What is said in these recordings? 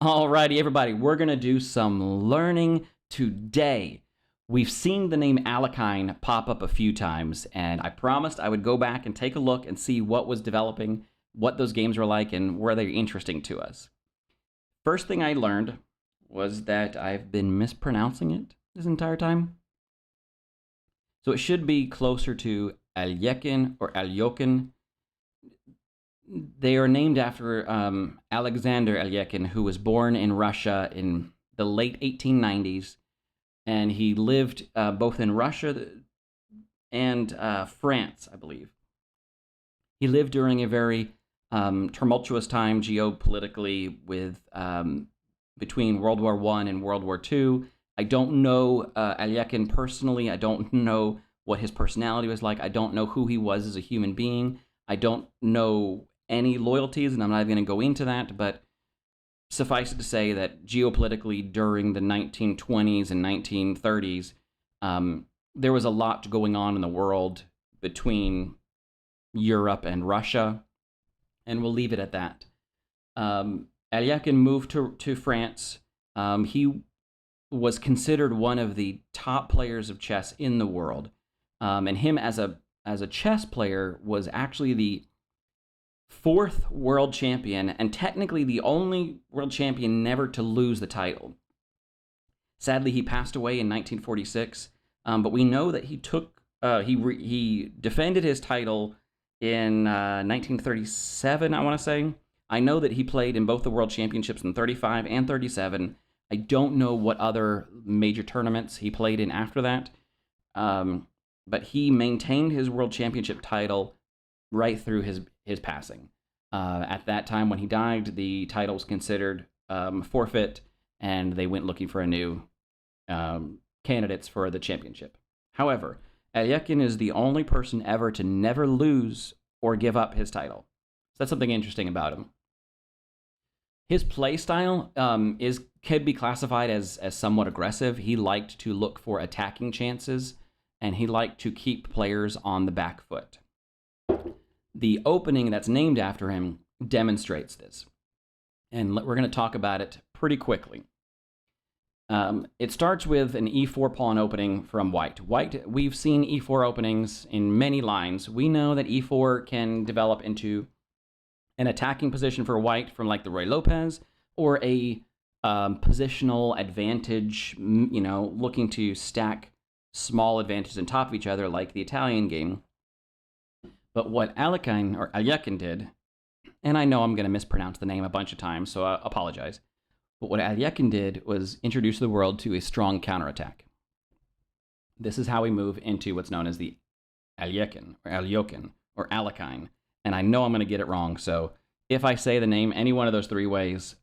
Alrighty, everybody, we're going to do some learning today. We've seen the name Alekhine pop up a few times, and I promised I would go back and take a look and see what was developing, what those games were like, and were they interesting to us. First thing I learned was that I've been mispronouncing it this entire time. So it should be closer to Alekhine or Alekhine. They are named after Alexander Alekhine, who was born in Russia in the late 1890s, and he lived both in Russia and France, I believe. He lived during a very tumultuous time geopolitically with between World War I and World War II. I don't know Alekhine personally. I don't know what his personality was like. I don't know who he was as a human being. I don't know any loyalties, and I'm not even going to go into that, but suffice it to say that geopolitically during the 1920s and 1930s, there was a lot going on in the world between Europe and Russia, and we'll leave it at that. Alekhine moved to France. He was considered one of the top players of chess in the world, and him as a chess player was actually the fourth world champion, and technically the only world champion never to lose the title. Sadly, he passed away in 1946, but we know that he took he defended his title in 1937, I want to say. I know that he played in both the world championships in 35 and 37. I don't know what other major tournaments he played in after that, but he maintained his world championship title right through his passing. At that time, when he died, the title was considered forfeit, and they went looking for a new candidates for the championship. However, Alekhine is the only person ever to never lose or give up his title. So that's something interesting about him. His play style could be classified as somewhat aggressive. He liked to look for attacking chances, and he liked to keep players on the back foot. The opening that's named after him demonstrates this, and we're going to talk about it pretty quickly. It starts with an e4 pawn opening from white. We've seen e4 openings in many lines. We know that e4 can develop into an attacking position for white from like the Ruy Lopez, or a positional advantage, looking to stack small advantages on top of each other like the Italian game. But what Alekhine did, and I know I'm going to mispronounce the name a bunch of times, so I apologize. But what Alekhine did was introduce the world to a strong counterattack. This is how we move into what's known as the Alekhine, or Alekhine. And I know I'm going to get it wrong, so if I say the name any one of those three ways,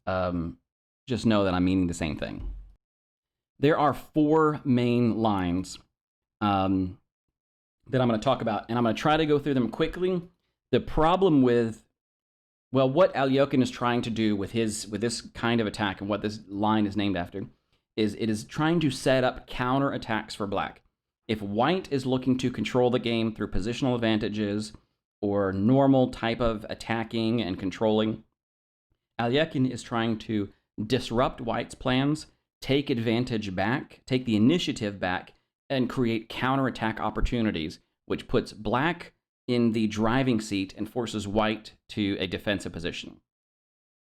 just know that I'm meaning the same thing. There are four main lines that I'm going to talk about, and I'm going to try to go through them quickly. The problem with, what Alekhine is trying to do with this kind of attack, and what this line is named after, is it is trying to set up counter attacks for black. If white is looking to control the game through positional advantages or normal type of attacking and controlling, Alekhine is trying to disrupt white's plans, take advantage back, take the initiative back, and create counterattack opportunities, which puts black in the driving seat and forces white to a defensive position.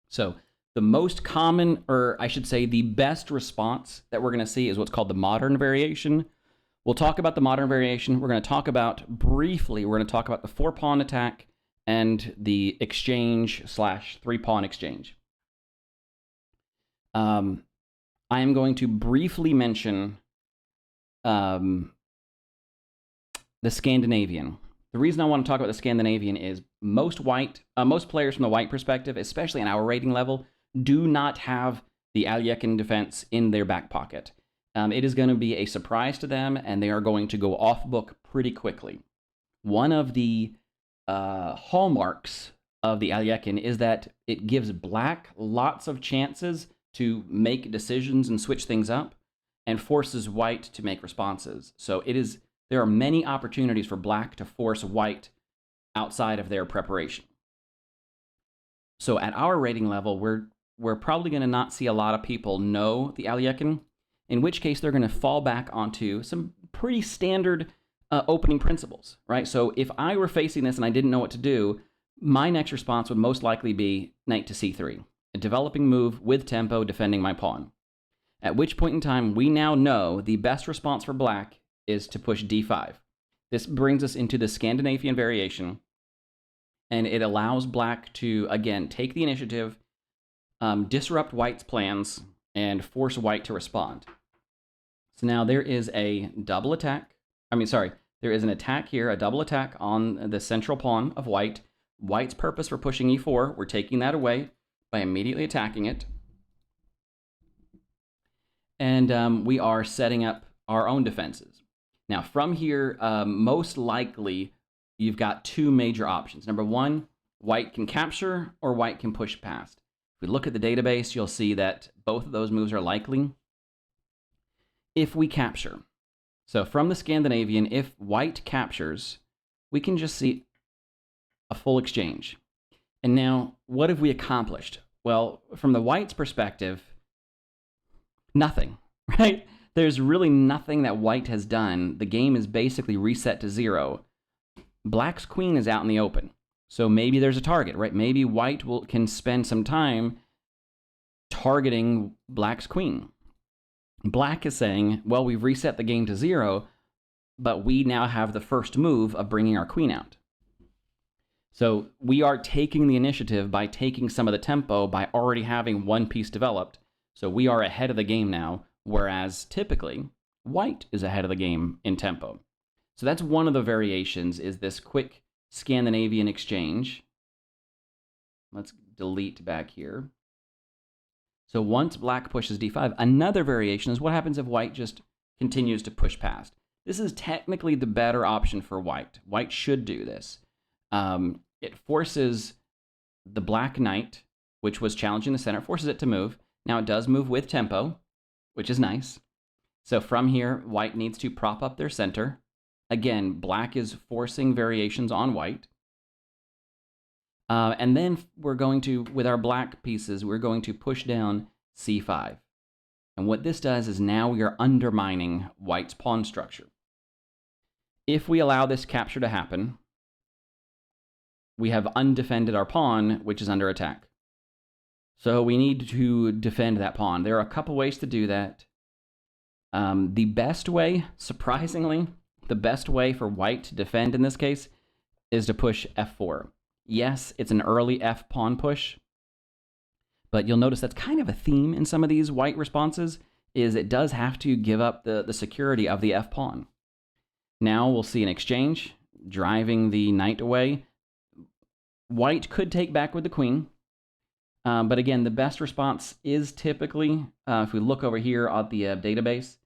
So the most common, or I should say the best response that we're going to see is what's called the modern variation. We'll talk about the modern variation. We're going to talk about, briefly, we're going to talk about the 4-pawn attack and the exchange / 3-pawn exchange. I am going to briefly mention the Scandinavian. The reason I want to talk about the Scandinavian is most players from the white perspective, especially in our rating level, do not have the Alekhine defense in their back pocket. It is going to be a surprise to them, and they are going to go off book pretty quickly. One of the hallmarks of the Alekhine is that it gives black lots of chances to make decisions and switch things up, and forces white to make responses. So there are many opportunities for black to force white outside of their preparation. So at our rating level, we're we're probably going to not see a lot of people know the Alekhine, in which case they're going to fall back onto some pretty standard opening principles, right? So if I were facing this and I didn't know what to do, my next response would most likely be knight to c3, a developing move with tempo defending my pawn. At which point in time, we now know the best response for black is to push d5. This brings us into the Scandinavian variation, and it allows black to, again, take the initiative, disrupt white's plans, and force white to respond. So now there is a double attack. There is an attack here, a double attack on the central pawn of white. White's purpose for pushing e4, we're taking that away by immediately attacking it. And we are setting up our own defenses. Now, from here, most likely, you've got two major options. Number one, white can capture or white can push past. If we look at the database, you'll see that both of those moves are likely. If we capture, so from the Scandinavian, if white captures, we can just see a full exchange. And now, what have we accomplished? Well, from the white's perspective, nothing, right? There's really nothing that white has done. The game is basically reset to 0. Black's queen is out in the open. So maybe there's a target, right? Maybe white can spend some time targeting black's queen. Black is saying, well, we've reset the game to 0, but we now have the first move of bringing our queen out. So we are taking the initiative by taking some of the tempo by already having one piece developed. So we are ahead of the game now, whereas typically white is ahead of the game in tempo. So that's one of the variations, is this quick Scandinavian exchange. Let's delete back here. So once black pushes d5, another variation is what happens if white just continues to push past. This is technically the better option for white. White should do this. It forces the black knight, which was challenging the center, forces it to move. Now it does move with tempo, which is nice. So from here, white needs to prop up their center. Again, black is forcing variations on white. And then we're going to, with our black pieces, we're going to push down c5. And what this does is now we are undermining white's pawn structure. If we allow this capture to happen, we have undefended our pawn, which is under attack. So we need to defend that pawn. There are a couple ways to do that. The best way, surprisingly, the best way for white to defend in this case is to push f4. Yes, it's an early f pawn push, but you'll notice that's kind of a theme in some of these white responses, is it does have to give up the security of the f pawn. Now we'll see an exchange, driving the knight away. White could take back with the queen, but again, the best response is typically, if we look over here at the database,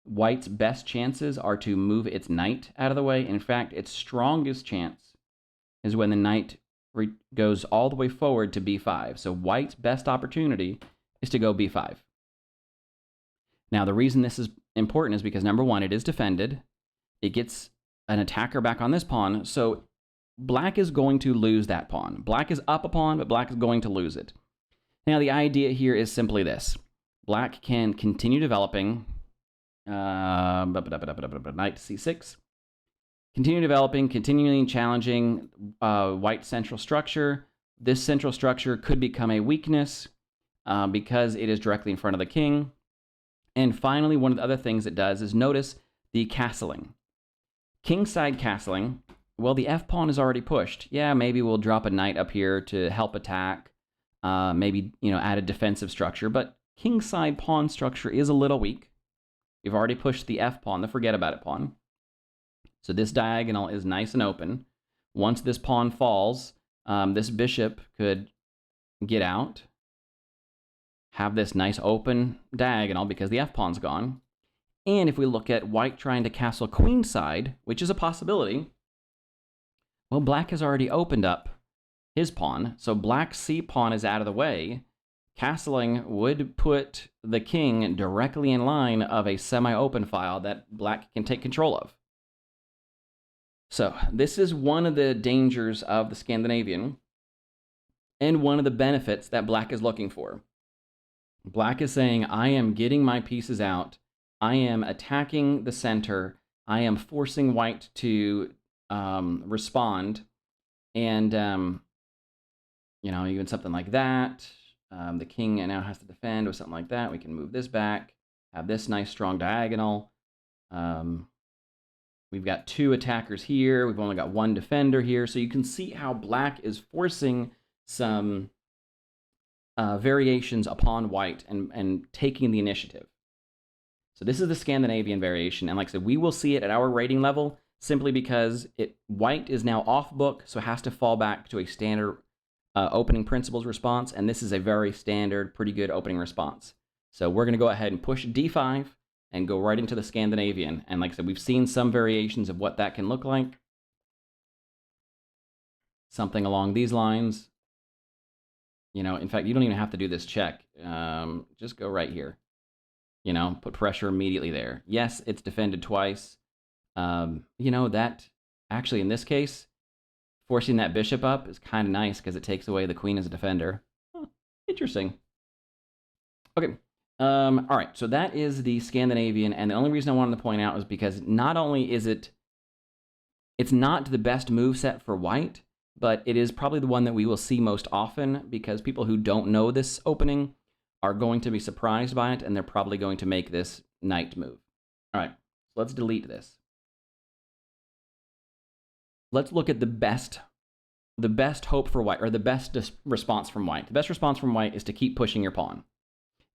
white's best chances are to move its knight out of the way. In fact, its strongest chance is when the knight goes all the way forward to b5. So white's best opportunity is to go b5. Now, the reason this is important is because, number one, it is defended. It gets an attacker back on this pawn, so black is going to lose that pawn. Black is up a pawn, but black is going to lose it. Now, the idea here is simply this. Black can continue developing knight c6. Continue developing, continuing challenging white central structure. This central structure could become a weakness because it is directly in front of the king. And finally, one of the other things it does is notice the castling. Kingside castling, well, the f-pawn is already pushed. Yeah, maybe we'll drop a knight up here to help attack, maybe add a defensive structure, but kingside pawn structure is a little weak. You've already pushed the f-pawn, the forget about it pawn. So this diagonal is nice and open. Once this pawn falls, this bishop could get out, have this nice open diagonal because the f-pawn's gone. And if we look at white trying to castle queenside, which is a possibility, well, black has already opened up his pawn, so black's c-pawn is out of the way. Castling would put the king directly in line of a semi-open file that black can take control of. So this is one of the dangers of the Scandinavian and one of the benefits that black is looking for. Black is saying, I am getting my pieces out. I am attacking the center. I am forcing white to respond. And, even something like that. The king now has to defend with something like that. We can move this back, have this nice strong diagonal. We've got 2 attackers here. We've only got 1 defender here. So you can see how black is forcing some variations upon white and taking the initiative. So this is the Scandinavian variation. And like I said, we will see it at our rating level simply because white is now off book, so it has to fall back to a standard opening principles response. And this is a very standard, pretty good opening response. So we're going to go ahead and push D5 and go right into the Scandinavian. And like I said, we've seen some variations of what that can look like. Something along these lines. In fact, you don't even have to do this check. Just go right here. Put pressure immediately there. Yes, it's defended twice. That actually, in this case, forcing that bishop up is kind of nice because it takes away the queen as a defender. Huh, interesting. Okay. All right, so that is the Scandinavian, and the only reason I wanted to point out is because not only is it's not the best move set for white, but it is probably the one that we will see most often because people who don't know this opening are going to be surprised by it, and they're probably going to make this knight move. All right, so let's delete this. Let's look at the best hope for white, or the best response from white. The best response from white is to keep pushing your pawn.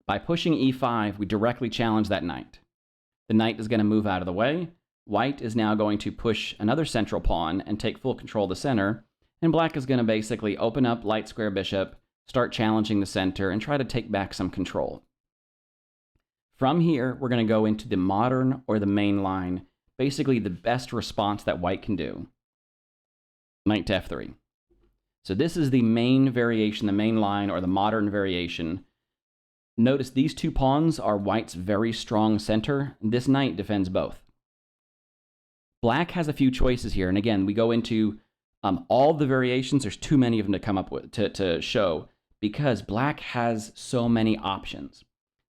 By pushing e5, we directly challenge that knight. The knight is going to move out of the way. White is now going to push another central pawn and take full control of the center, and black is going to basically open up light square bishop, start challenging the center, and try to take back some control. From here, we're going to go into the modern or the main line, basically the best response that white can do. Knight to f3. So this is the main variation, the main line, or the modern variation. Notice these 2 pawns are white's very strong center. This knight defends both. Black has a few choices here, and again, we go into all the variations. There's too many of them to come up with to show because black has so many options.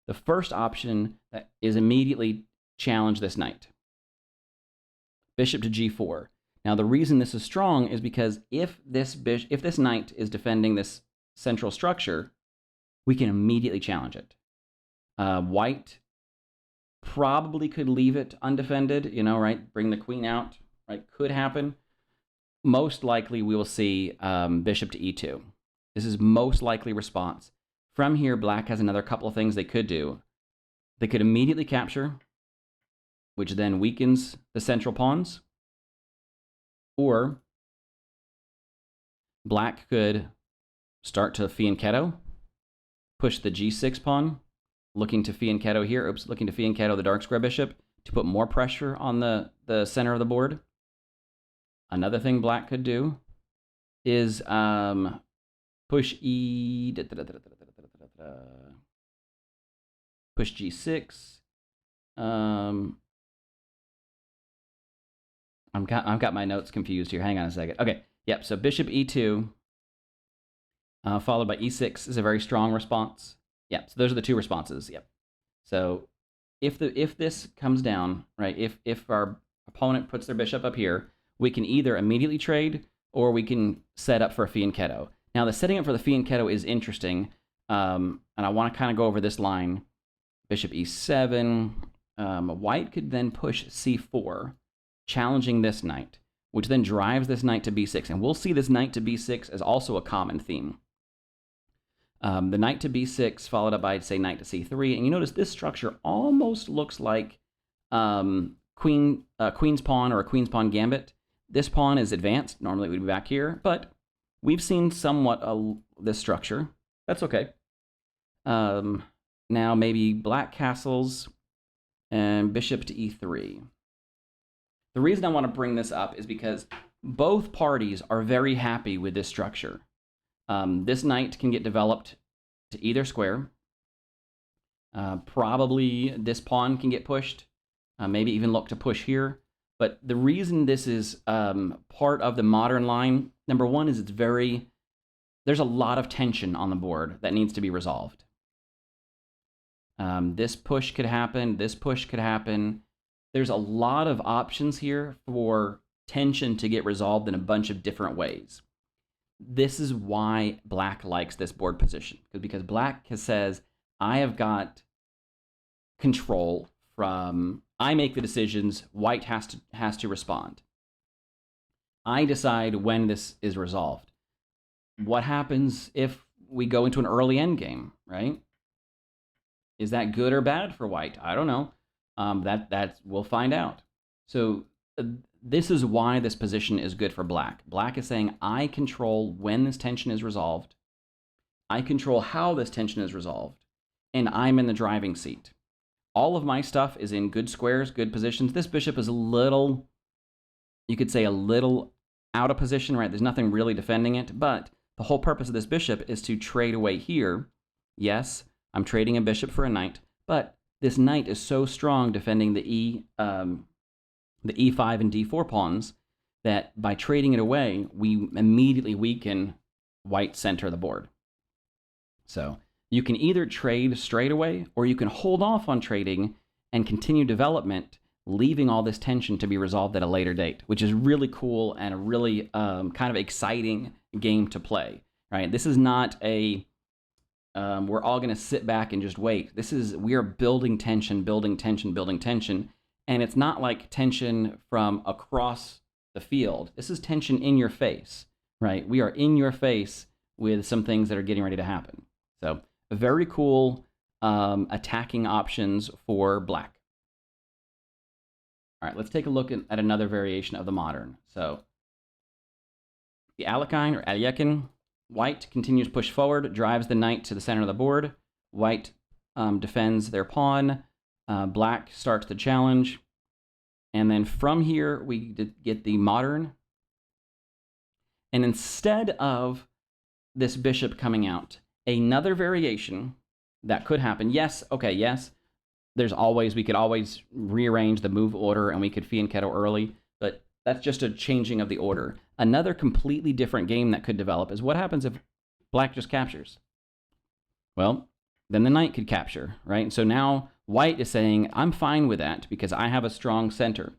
The first option is immediately challenge this knight. Bishop to g4. Now the reason this is strong is because if this knight is defending this central structure, we can immediately challenge it. White probably could leave it undefended, right? Bring the queen out, right? Could happen. Most likely we will see bishop to e2. This is most likely response. From here, black has another couple of things they could do. They could immediately capture, which then weakens the central pawns. Or black could start to fianchetto, push the g6 pawn, looking to fianchetto here. Oops, looking to fianchetto the dark square bishop to put more pressure on the center of the board. Another thing black could do is push push g6. I've got my notes confused here. Hang on a second. Okay, yep. So bishop e2, followed by e6 is a very strong response. Yep. So those are the 2 responses. Yep. So if this comes down, right? If our opponent puts their bishop up here, we can either immediately trade or we can set up for a fianchetto. Now the setting up for the fianchetto is interesting, and I want to kind of go over this line. Bishop e7. White could then push c4. Challenging this knight, which then drives this knight to b6. And we'll see this knight to b6 as also a common theme. The knight to b6 followed up by, say, knight to c3. And you notice this structure almost looks like queen's pawn or a queen's pawn gambit. This pawn is advanced. Normally it would be back here, but we've seen somewhat this structure. That's okay. Now maybe black castles and bishop to e3. The reason I want to bring this up is because both parties are very happy with this structure. This knight can get developed to either square. Probably this pawn can get pushed. Maybe even look to push here. But the reason this is part of the modern line, number one, is there's a lot of tension on the board that needs to be resolved. This push could happen. This push could happen. There's a lot of options here for tension to get resolved in a bunch of different ways. This is why black likes this board position, because black says, I have got control from, I make the decisions, white has to respond. I decide when this is resolved. What happens if we go into an early endgame, right? Is that good or bad for white? I don't know. That we'll find out. So this is why this position is good for black. Black is saying, I control when this tension is resolved. I control how this tension is resolved. And I'm in the driving seat. All of my stuff is in good squares, good positions. This bishop is a little, you could say a little out of position, right? There's nothing really defending it, but the whole purpose of this bishop is to trade away here. Yes, I'm trading a bishop for a knight, but this knight is so strong defending the e5 and d4 pawns that by trading it away, we immediately weaken white's center of the board. So you can either trade straight away, or you can hold off on trading and continue development, leaving all this tension to be resolved at a later date, which is really cool and a really kind of exciting game to play, right? This is not a, we're all going to sit back and just wait. This is, we are building tension, building tension, building tension. And it's not like tension from across the field. This is tension in your face, right? We are in your face with some things that are getting ready to happen. So very cool attacking options for black. All right, let's take a look at another variation of the modern. So the Alekhine or Alekhine, white continues push forward, drives the knight to the center of the board. White defends their pawn. Black starts the challenge. And then from here, we get the modern. And instead of this bishop coming out, another variation that could happen. Yes, okay, yes. We could always rearrange the move order and we could fianchetto early, but that's just a changing of the order. Another completely different game that could develop is what happens if black just captures? Well, then the knight could capture, right? So now white is saying, I'm fine with that because I have a strong center.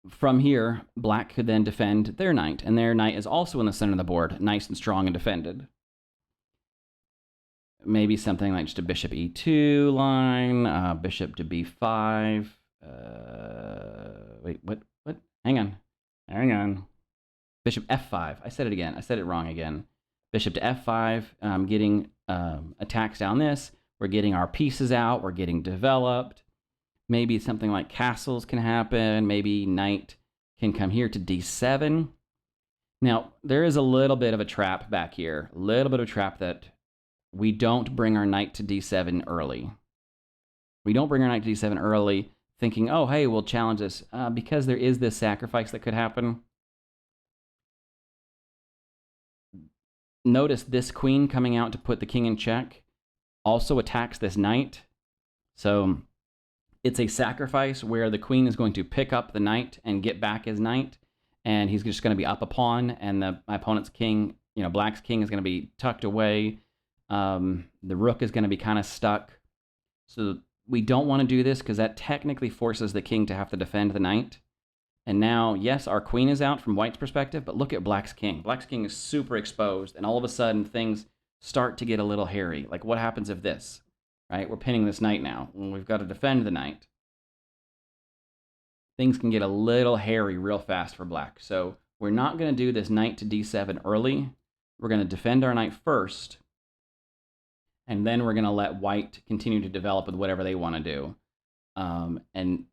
From here, black could then defend their knight, and their knight is also in the center of the board, nice and strong and defended. Maybe something like just a bishop e2 line, bishop to b5. Wait, what? Hang on. Bishop f5. I said it again. I said it wrong again. Bishop to f5, getting attacks down this. We're getting our pieces out. We're getting developed. Maybe something like castles can happen. Maybe knight can come here to d7. Now, there is a little bit of a trap back here. A little bit of a trap that we don't bring our knight to d7 early. We don't bring our knight to d7 early thinking, oh, hey, we'll challenge this. Because there is this sacrifice that could happen. Notice this queen coming out to put the king in check also attacks this knight. So it's a sacrifice where the queen is going to pick up the knight and get back his knight, and he's just going to be up a pawn, and my opponent's king, black's king is going to be tucked away. The rook is going to be kind of stuck. So we don't want to do this because that technically forces the king to have to defend the knight. And now, yes, our queen is out from white's perspective, but look at black's king. Black's king is super exposed, and all of a sudden things start to get a little hairy. Like, what happens if this, right? We're pinning this knight now. Well, we've got to defend the knight. Things can get a little hairy real fast for black. So we're not going to do this knight to d7 early. We're going to defend our knight first, and then we're going to let white continue to develop with whatever they want to do. And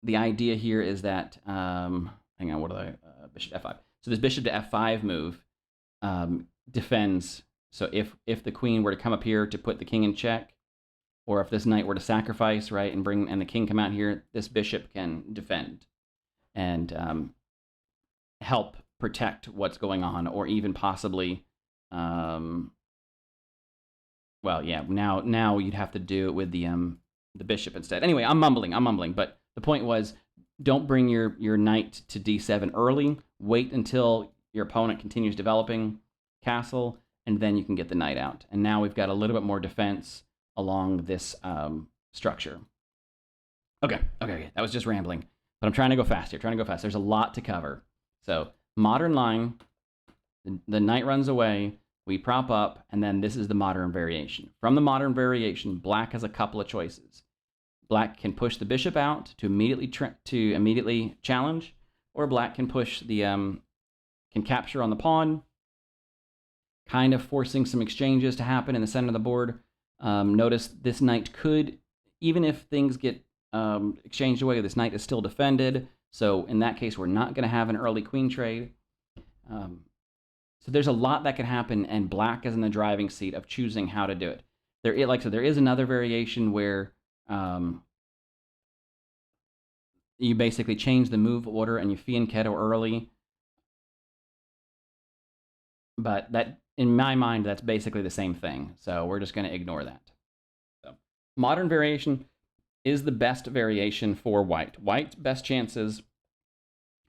the idea here is that, hang on, bishop to f5. So this bishop to f5 move defends. So if the queen were to come up here to put the king in check, or if this knight were to sacrifice, right, and the king come out here, this bishop can defend and help protect what's going on, or even possibly, well, yeah, now you'd have to do it with the bishop instead. Anyway, I'm mumbling, but the point was, don't bring your knight to d7 early. Wait until your opponent continues developing castle, and then you can get the knight out. And now we've got a little bit more defense along this structure. Okay, that was just rambling. But I'm trying to go fast here, There's a lot to cover. So, modern line, the knight runs away, we prop up, and then this is the modern variation. From the modern variation, black has a couple of choices. Black can push the bishop out to immediately challenge, or black can push the can capture on the pawn, kind of forcing some exchanges to happen in the center of the board. Notice this knight could, even if things get exchanged away, this knight is still defended. So in that case, we're not going to have an early queen trade. So there's a lot that can happen, and black is in the driving seat of choosing how to do it. Like I said, there is another variation where you basically change the move order and you fianchetto early. But that, in my mind, that's basically the same thing. So we're just going to ignore that. So modern variation is the best variation for white. White's best chances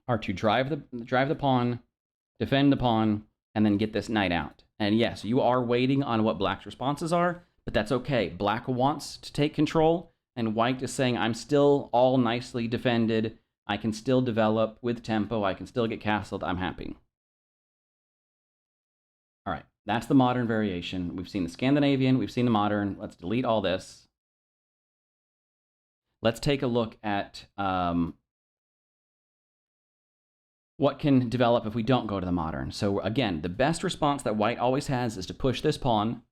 are to drive the pawn, defend the pawn, and then get this knight out. And yes, you are waiting on what black's responses are, but that's okay. Black wants to take control, and white is saying, I'm still all nicely defended. I can still develop with tempo. I can still get castled. I'm happy. All right, that's the modern variation. We've seen the Scandinavian. We've seen the modern. Let's delete all this. Let's take a look at what can develop if we don't go to the modern. So again, the best response that white always has is to push this pawn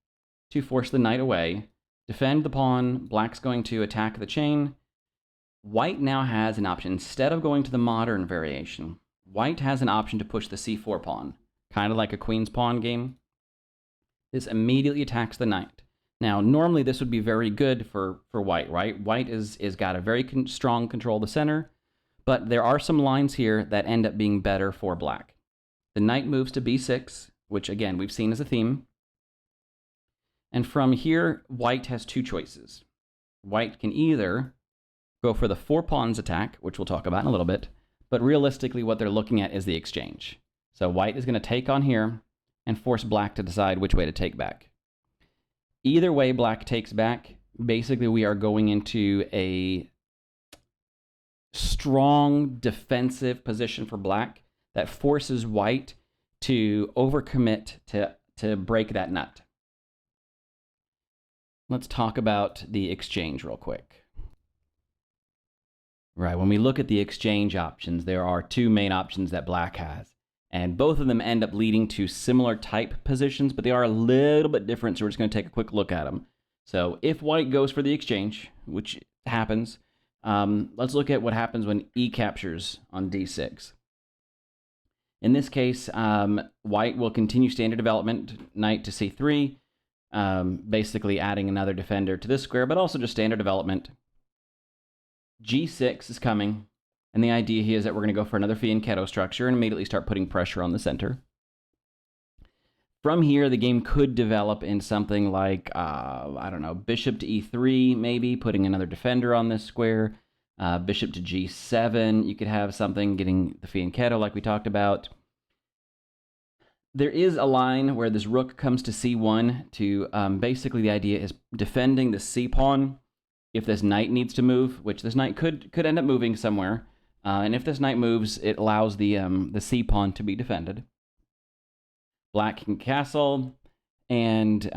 to force the knight away, defend the pawn. Black's going to attack the chain. White now has an option. Instead of going to the modern variation, white has an option to push the c4 pawn, kind of like a queen's pawn game. This immediately attacks the knight. Now, normally this would be very good for white, right? White is got a very strong control of the center, but there are some lines here that end up being better for black. The knight moves to b6, which again, we've seen as a theme. And from here, white has two choices. White can either go for the four pawns attack, which we'll talk about in a little bit, but realistically what they're looking at is the exchange. So white is going to take on here and force black to decide which way to take back. Either way black takes back, basically we are going into a strong defensive position for black that forces white to overcommit to break that nut. Let's talk about the exchange real quick. Right, when we look at the exchange options, there are two main options that black has. And both of them end up leading to similar type positions, but they are a little bit different, so we're just going to take a quick look at them. So if white goes for the exchange, which happens, let's look at what happens when e captures on d6. In this case, white will continue standard development, knight to c3, basically adding another defender to this square, but also just standard development. g6 is coming, and the idea here is that we're going to go for another fianchetto structure and immediately start putting pressure on the center. From here, the game could develop in something like, I don't know, bishop to e3, maybe, putting another defender on this square. Bishop to g7, you could have something getting the fianchetto like we talked about. There is a line where this rook comes to c1 to, basically the idea is defending the c-pawn if this knight needs to move, which this knight could end up moving somewhere. And if this knight moves, it allows the c-pawn to be defended. Black can castle, and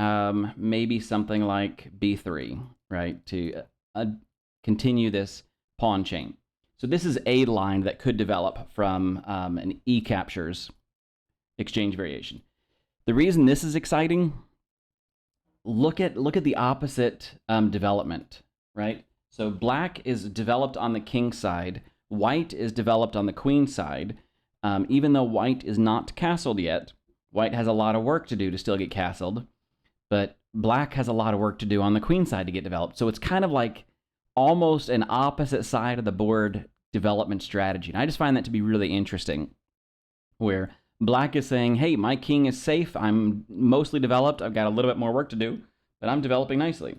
maybe something like b3, right, to continue this pawn chain. So this is a line that could develop from an e captures exchange variation. The reason this is exciting, look at the opposite development, right? So black is developed on the king side, white is developed on the queen side. Even though white is not castled yet, white has a lot of work to do to still get castled, but black has a lot of work to do on the queen side to get developed. So it's kind of like almost an opposite side of the board development strategy. And I just find that to be really interesting, where black is saying, hey, my king is safe, I'm mostly developed, I've got a little bit more work to do, but I'm developing nicely.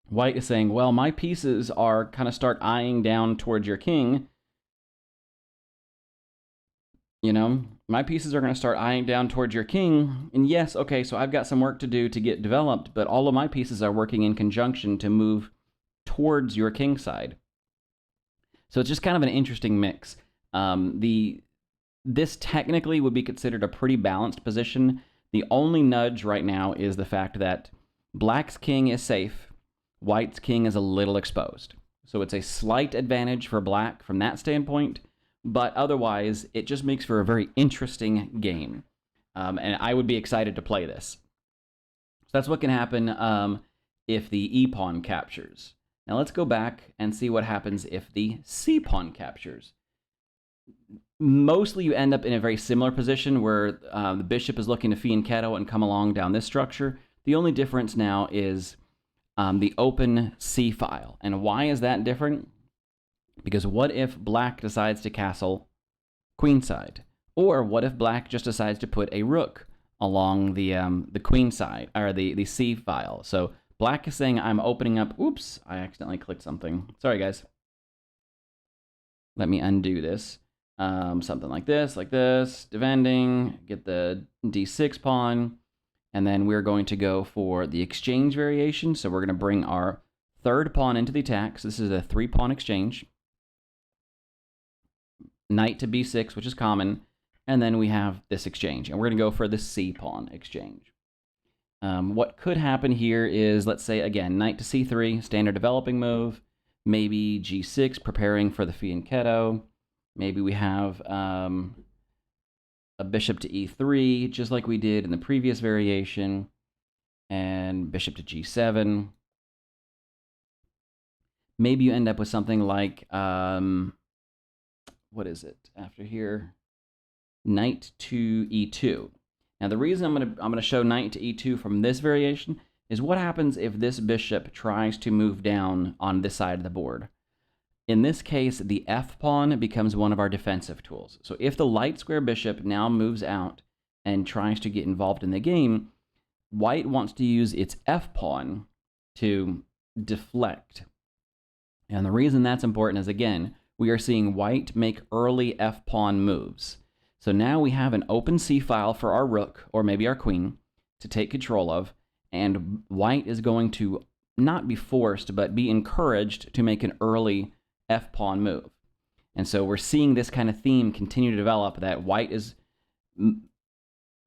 White is saying, well, my pieces are kind of start eyeing down towards your king, you know, my pieces are going to start eyeing down towards your king. And yes, okay, so I've got some work to do to get developed, but all of my pieces are working in conjunction to move towards your king side. So it's just kind of an interesting mix. This technically would be considered a pretty balanced position. The only nudge right now is the fact that black's king is safe, white's king is a little exposed. So it's a slight advantage for black from that standpoint, but otherwise, it just makes for a very interesting game. And I would be excited to play this. So that's what can happen if the E pawn captures. Now let's go back and see what happens if the C pawn captures. Mostly you end up in a very similar position where the bishop is looking to fianchetto and come along down this structure. The only difference now is the open C file. And why is that different? Because what if black decides to castle queenside? Or what if black just decides to put a rook along the queen side, or the C file? So black is saying, I'm opening up. Oops, I accidentally clicked something. Sorry, guys. Let me undo this. Something like this, defending, get the d6 pawn, and then we're going to go for the exchange variation. So we're going to bring our third pawn into the attack. So this is a 3-pawn exchange. Knight to b6, which is common, and then we have this exchange, and we're going to go for the c pawn exchange. What could happen here is, let's say, again, knight to c3, standard developing move, maybe g6, preparing for the fianchetto. Maybe we have a bishop to e3, just like we did in the previous variation, and bishop to g7. Maybe you end up with something like, what is it after here? Knight to e2. Now the reason I'm gonna show knight to e2 from this variation is what happens if this bishop tries to move down on this side of the board. In this case, the f pawn becomes one of our defensive tools. So if the light square bishop now moves out and tries to get involved in the game, white wants to use its f pawn to deflect. And the reason that's important is, again, we are seeing white make early f pawn moves. So now we have an open c file for our rook, or maybe our queen, to take control of, and white is going to not be forced, but be encouraged to make an early f pawn move. And so we're seeing this kind of theme continue to develop, that white is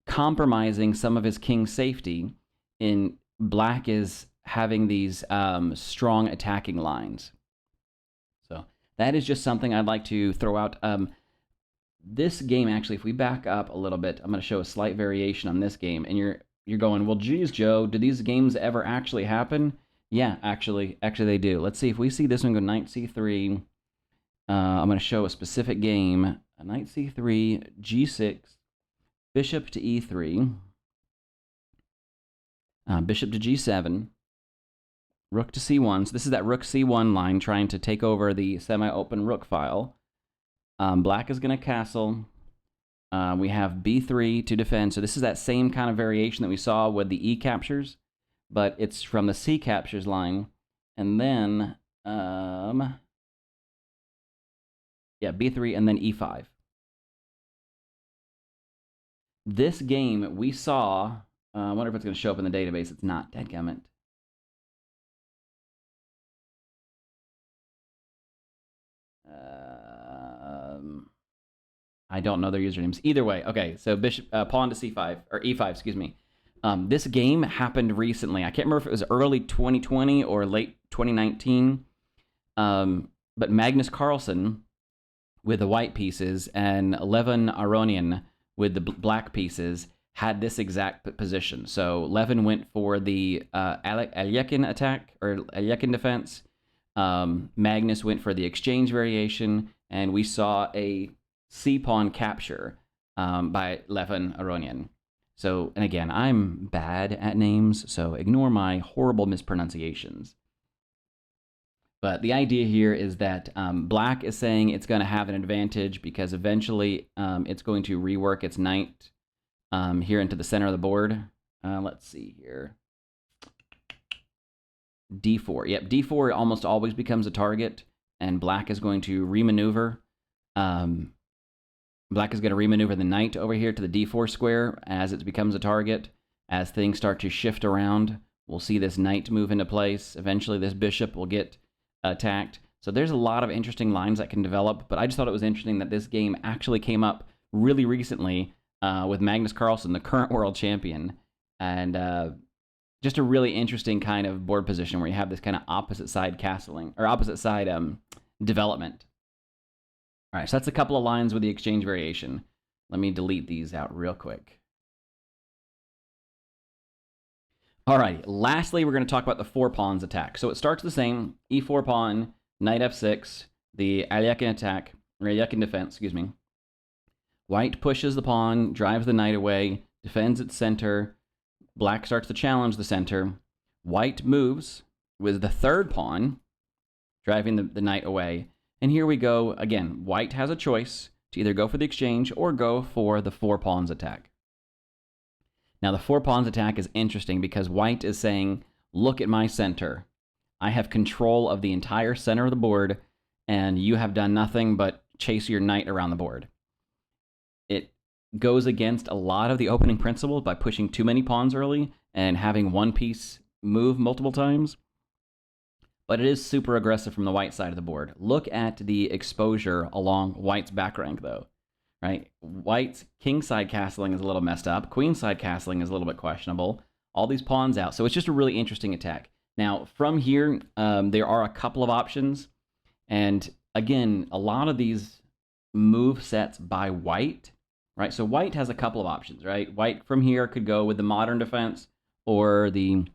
compromising some of his king's safety, and black is having these strong attacking lines. So that is just something I'd like to throw out. This game, actually, if we back up a little bit, I'm going to show a slight variation on this game, and you're going, well, geez, Joe, do these games ever actually happen? Yeah, actually they do. Let's see if we see this one go knight c3. I'm going to show a specific game. Knight c3, g6, bishop to e3, bishop to g7, rook to c1. So this is that rook c1 line trying to take over the semi-open rook file. Black is going to castle. We have b3 to defend. So this is that same kind of variation that we saw with the e captures, but it's from the c captures line. And then, yeah, b3 and then e5. This game we saw, I wonder if it's going to show up in the database. It's not, dadgummit. I don't know their usernames. Either way, okay, so bishop, pawn to c5, or e5, excuse me. This game happened recently. I can't remember if it was early 2020 or late 2019. But Magnus Carlsen with the white pieces and Levin Aronian with the black pieces had this exact position. So Levin went for the Alekhine attack, or Alekhine defense. Magnus went for the exchange variation, and we saw a c-pawn capture by Levin Aronian. So, and again, I'm bad at names, so ignore my horrible mispronunciations. But the idea here is that black is saying it's going to have an advantage because eventually it's going to rework its knight here into the center of the board. Let's see here. d4. Yep, d4 almost always becomes a target, and black is going to remaneuver. Black is going to remaneuver the knight over here to the d4 square as it becomes a target. As things start to shift around, we'll see this knight move into place. Eventually, this bishop will get attacked. So there's a lot of interesting lines that can develop, but I just thought it was interesting that this game actually came up really recently with Magnus Carlsen, the current world champion, and just a really interesting kind of board position where you have this kind of opposite side castling, or opposite side development. All right, so that's a couple of lines with the exchange variation. Let me delete these out real quick. All right, lastly, we're going to talk about the 4 pawns attack. So it starts the same, e4 pawn, knight f6, the Alekhine attack, or Alekhine defense, excuse me. White pushes the pawn, drives the knight away, defends its center. Black starts to challenge the center. White moves with the 3rd pawn, driving the knight away. And here we go. Again, white has a choice to either go for the exchange or go for the 4 pawns attack. Now, the 4 pawns attack is interesting because white is saying, look at my center. I have control of the entire center of the board, and you have done nothing but chase your knight around the board. It goes against a lot of the opening principles by pushing too many pawns early and having one piece move multiple times. But it is super aggressive from the white side of the board. Look at the exposure along white's back rank, though. Right? White's kingside castling is a little messed up. Queenside castling is a little bit questionable. All these pawns out. So it's just a really interesting attack. Now, from here, there are a couple of options. And again, a lot of these move sets by white, right? So white has a couple of options, right? White from here could go with the modern defense or the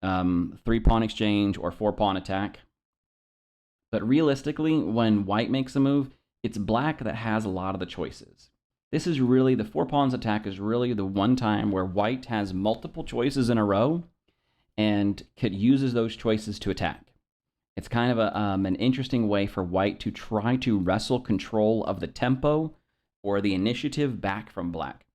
3-pawn exchange or 4-pawn attack. But realistically, when white makes a move, it's black that has a lot of the choices. This is really, the 4 pawns attack is really the one time where white has multiple choices in a row and uses those choices to attack. It's kind of an interesting way for white to try to wrestle control of the tempo or the initiative back from black.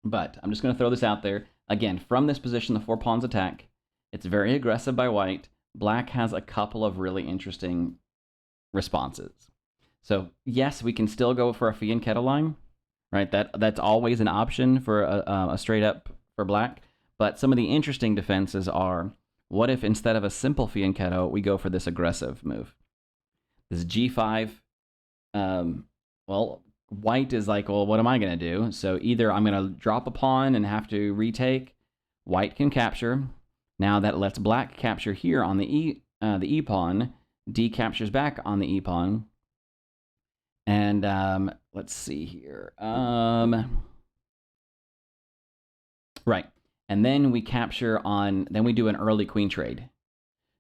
But I'm just going to throw this out there. Again, from this position, the 4 pawns attack, it's very aggressive by white. Black has a couple of really interesting responses. So yes, we can still go for a fianchetto line, right? That's always an option for a straight up for black. But some of the interesting defenses are, what if instead of a simple fianchetto, we go for this aggressive move? This g5, well, white is like, well, what am I going to do? So either I'm going to drop a pawn and have to retake. White can capture. Now that lets black capture here on the e pawn. D captures back on the e pawn. And let's see here. Right. And then we capture on, then we do an early queen trade.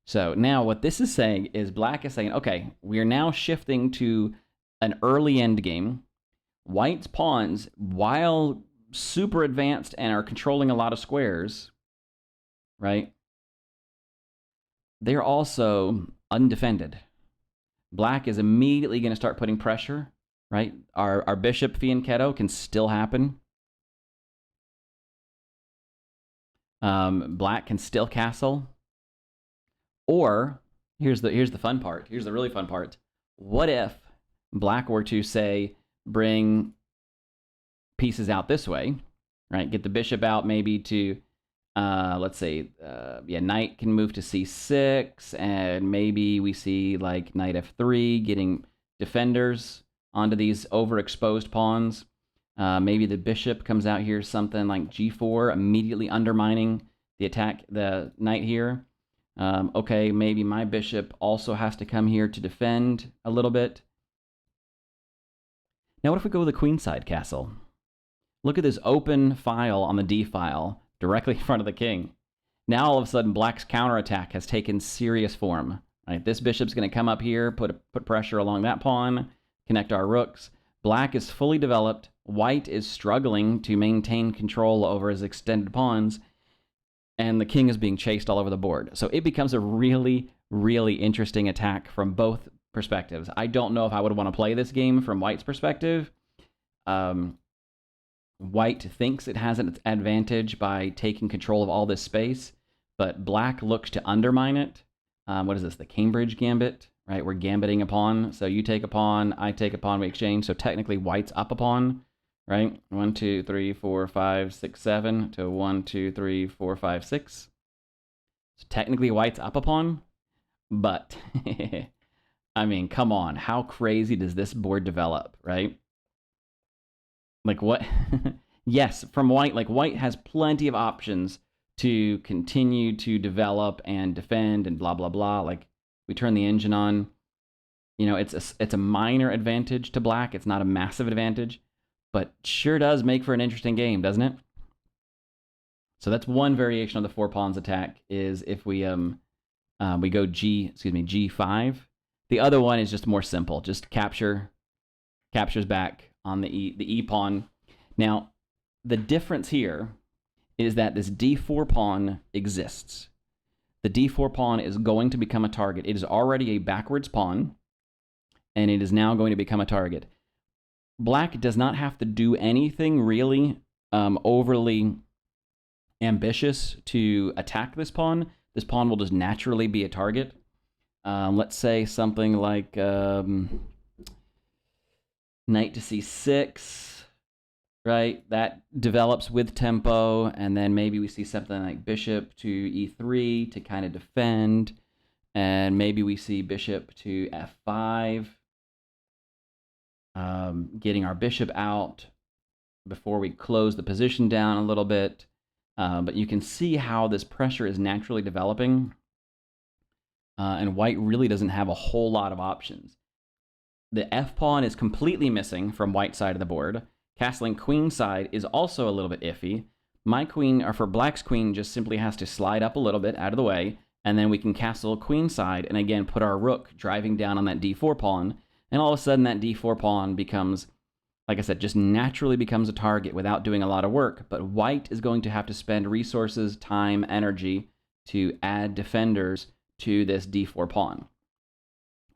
So now what this is saying is black is saying, okay, we are now shifting to an early end game. White's pawns, while super advanced and are controlling a lot of squares, right? They're also undefended. Black is immediately going to start putting pressure, right? Our bishop fianchetto can still happen. Black can still castle. Or, here's the fun part. Here's the really fun part. What if black were to, say, bring pieces out this way, right? Get the bishop out maybe to, let's say, knight can move to c6, and maybe we see like knight f3 getting defenders onto these overexposed pawns. Maybe the bishop comes out here, something like g4, immediately undermining the knight here. Okay, maybe my bishop also has to come here to defend a little bit. Now, what if we go with the queenside castle? Look at this open file on the d file directly in front of the king. Now, all of a sudden, black's counterattack has taken serious form. Right? This bishop's going to come up here, put pressure along that pawn, connect our rooks. Black is fully developed. White is struggling to maintain control over his extended pawns, and the king is being chased all over the board. So it becomes a really, really interesting attack from both perspectives. I don't know if I would want to play this game from White's perspective. White thinks it has an advantage by taking control of all this space, but black looks to undermine it. What is this, the Cambridge Gambit? right? We're gambiting a pawn. So you take a pawn, I take a pawn, we exchange. So technically white's up a pawn, right? 1, 2, 3, 4, 5, 6, 7 to 1, 2, 3, 4, 5, 6. So technically white's up a pawn, but I mean, come on. How crazy does this board develop, right? Like what? Yes, from white, like white has plenty of options to continue to develop and defend and blah, blah, blah. Like we turn the engine on, you know, it's a minor advantage to black. It's not a massive advantage, but sure does make for an interesting game, doesn't it? So that's one variation of the 4 pawns attack is if we go G5. The other one is just more simple. Just captures back on the E pawn. Now, the difference here is that this D4 pawn exists. The D4 pawn is going to become a target. It is already a backwards pawn, and it is now going to become a target. Black does not have to do anything really overly ambitious to attack this pawn. This pawn will just naturally be a target. Let's say something like knight to c6, right? That develops with tempo, and then maybe we see something like bishop to e3 to kind of defend, and maybe we see bishop to f5, getting our bishop out before we close the position down a little bit. But you can see how this pressure is naturally developing, and white really doesn't have a whole lot of options. The f pawn is completely missing from white side of the board. Castling queen side is also a little bit iffy. My queen, or for black's queen, just simply has to slide up a little bit out of the way, and then we can castle queen side, and again put our rook driving down on that d4 pawn, and all of a sudden that d4 pawn becomes, like I said, just naturally becomes a target without doing a lot of work. But white is going to have to spend resources, time, energy to add defenders to this d4 pawn.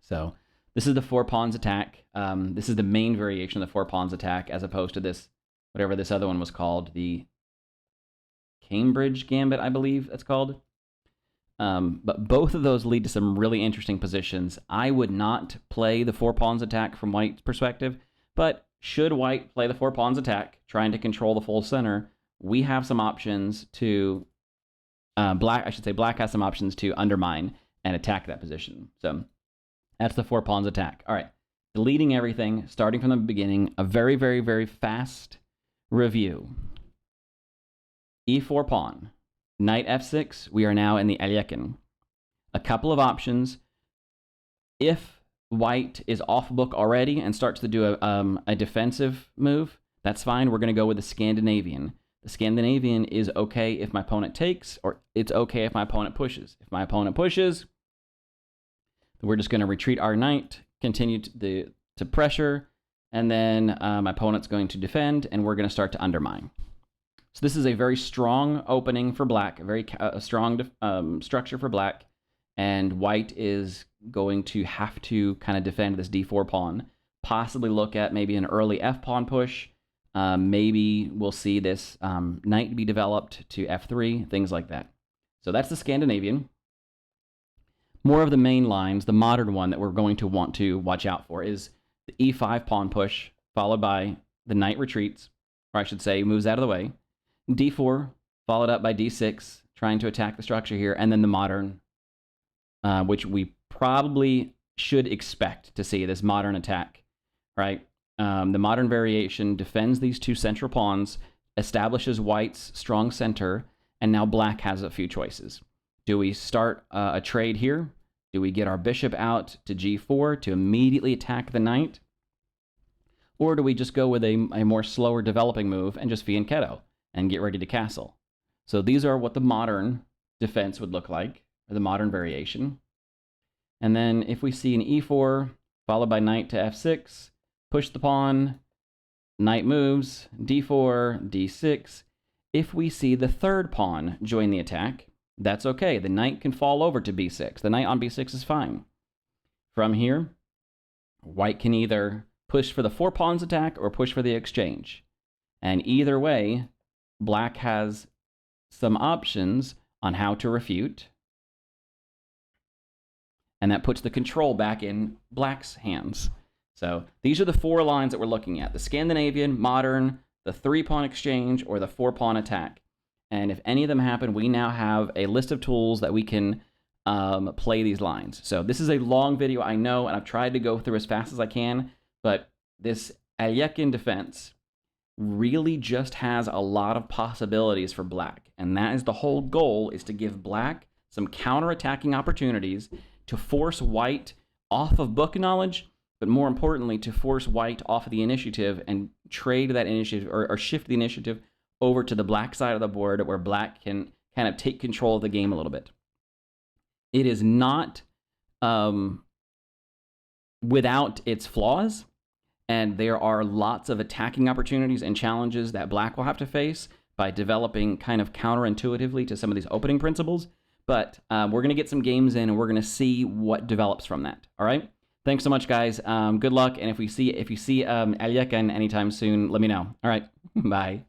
So this is the 4 pawns attack. This is the main variation of the 4 pawns attack, as opposed to this, whatever this other one was called, the Cambridge Gambit, I believe it's called. But both of those lead to some really interesting positions. I would not play the 4 pawns attack from white's perspective, but should white play the 4 pawns attack, trying to control the full center, we have some options to, black has some options to undermine and attack that position. So that's the 4 pawns attack. All right, deleting everything, starting from the beginning, a very, very, very fast review. E4 pawn, knight f6, we are now in the Alekhine. A couple of options. If white is off book already and starts to do a defensive move, that's fine. We're going to go with the Scandinavian. The Scandinavian is okay if my opponent takes, or it's okay if my opponent pushes. If my opponent pushes, we're just going to retreat our knight, continue to pressure, and then my opponent's going to defend, and we're going to start to undermine. So this is a very strong opening for black, a very strong structure for black, and white is going to have to kind of defend this d4 pawn, possibly look at maybe an early f pawn push. Maybe we'll see this knight be developed to f3, things like that. So that's the Scandinavian. More of the main lines, the modern one that we're going to want to watch out for is the e5 pawn push, followed by the knight retreats, or I should say moves out of the way. d4, followed up by d6, trying to attack the structure here, and then the modern, which we probably should expect to see, this modern attack, right? The modern variation defends these 2 central pawns, establishes white's strong center, and now black has a few choices. Do we start a trade here? Do we get our bishop out to g4 to immediately attack the knight? Or do we just go with a more slower developing move and just fianchetto and get ready to castle? So these are what the modern defense would look like, or the modern variation. And then if we see an e4 followed by knight to f6, push the pawn, knight moves, d4, d6. If we see the 3rd pawn join the attack, that's okay. The knight can fall over to b6. The knight on b6 is fine. From here, white can either push for the 4 pawns attack or push for the exchange. And either way, black has some options on how to refute. and that puts the control back in black's hands. So these are the 4 lines that we're looking at: the Scandinavian, modern, the 3-pawn exchange, or the 4-pawn attack. And if any of them happen, we now have a list of tools that we can play these lines. So this is a long video, I know, and I've tried to go through as fast as I can, but this Alekhine defense really just has a lot of possibilities for black. And that is the whole goal, is to give black some counter-attacking opportunities to force white off of book knowledge, but more importantly, to force white off of the initiative and trade that initiative, or shift the initiative over to the black side of the board, where black can kind of take control of the game a little bit. It is not without its flaws, and there are lots of attacking opportunities and challenges that black will have to face by developing kind of counterintuitively to some of these opening principles. But we're going to get some games in, and we're going to see what develops from that. All right? Thanks so much, guys. Good luck, and if you see Alekhine anytime soon, let me know. All right, bye.